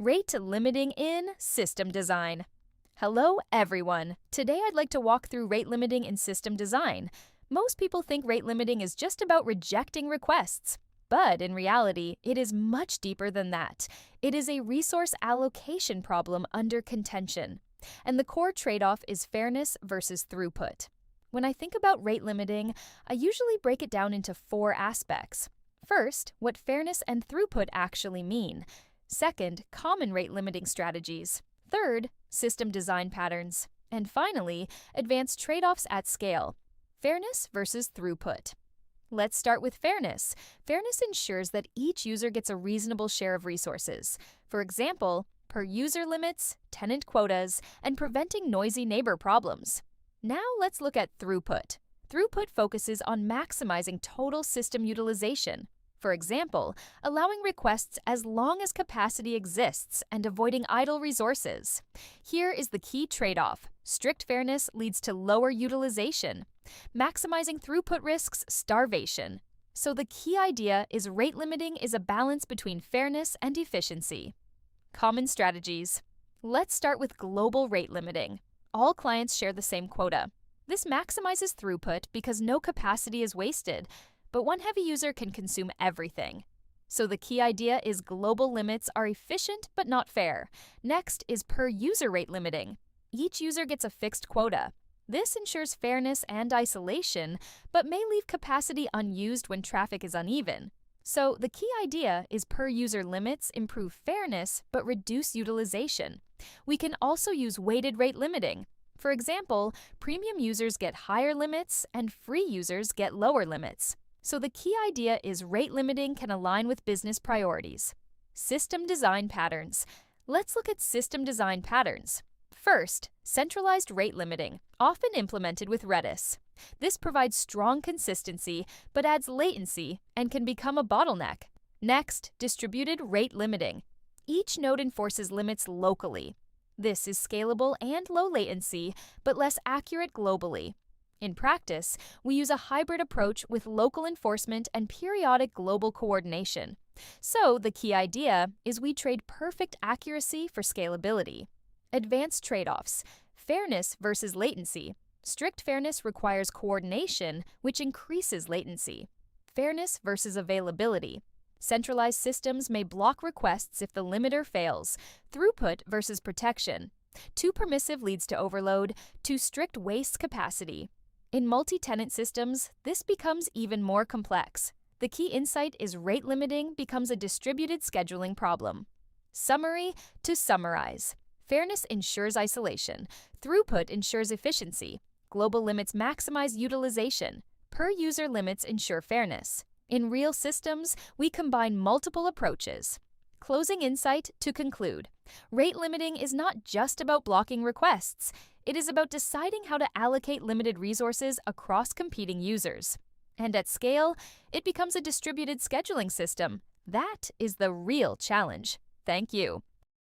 Rate limiting in system design. Hello, everyone. Today I'd like to walk through rate limiting in system design. Most people think rate limiting is just about rejecting requests. But in reality, it is much deeper than that. It is a resource allocation problem under contention. And the core trade-off is fairness versus throughput. When I think about rate limiting, I usually break it down into 4 aspects. First, what fairness and throughput actually mean. Second, common rate limiting strategies. Third, system design patterns. And finally, advanced trade-offs at scale. Fairness versus throughput. Let's start with fairness. Fairness ensures that each user gets a reasonable share of resources. For example, per user limits, tenant quotas, and preventing noisy neighbor problems. Now let's look at throughput. Throughput focuses on maximizing total system utilization. For example, allowing requests as long as capacity exists and avoiding idle resources. Here is the key trade-off. Strict fairness leads to lower utilization. Maximizing throughput risks starvation. So the key idea is rate limiting is a balance between fairness and efficiency. Common strategies. Let's start with global rate limiting. All clients share the same quota. This maximizes throughput because no capacity is wasted, but one heavy user can consume everything. So the key idea is global limits are efficient but not fair. Next is per user rate limiting. Each user gets a fixed quota. This ensures fairness and isolation, but may leave capacity unused when traffic is uneven. So the key idea is per user limits improve fairness but reduce utilization. We can also use weighted rate limiting. For example, premium users get higher limits and free users get lower limits. So the key idea is rate limiting can align with business priorities. System design patterns. Let's look at system design patterns. First, centralized rate limiting, often implemented with Redis. This provides strong consistency but adds latency and can become a bottleneck. Next, distributed rate limiting. Each node enforces limits locally. This is scalable and low latency, but less accurate globally. In practice, we use a hybrid approach with local enforcement and periodic global coordination. So the key idea is we trade perfect accuracy for scalability. Advanced trade-offs. Fairness versus latency. Strict fairness requires coordination, which increases latency. Fairness versus availability. Centralized systems may block requests if the limiter fails. Throughput versus protection. Too permissive leads to overload. Too strict wastes capacity. In multi-tenant systems, this becomes even more complex. The key insight is rate limiting becomes a distributed scheduling problem. Summary to summarize. Fairness ensures isolation. Throughput ensures efficiency. Global limits maximize utilization. Per user limits ensure fairness. In real systems, we combine multiple approaches. Closing insight to conclude. Rate limiting is not just about blocking requests. It is about deciding how to allocate limited resources across competing users. And at scale, it becomes a distributed scheduling system. That is the real challenge. Thank you.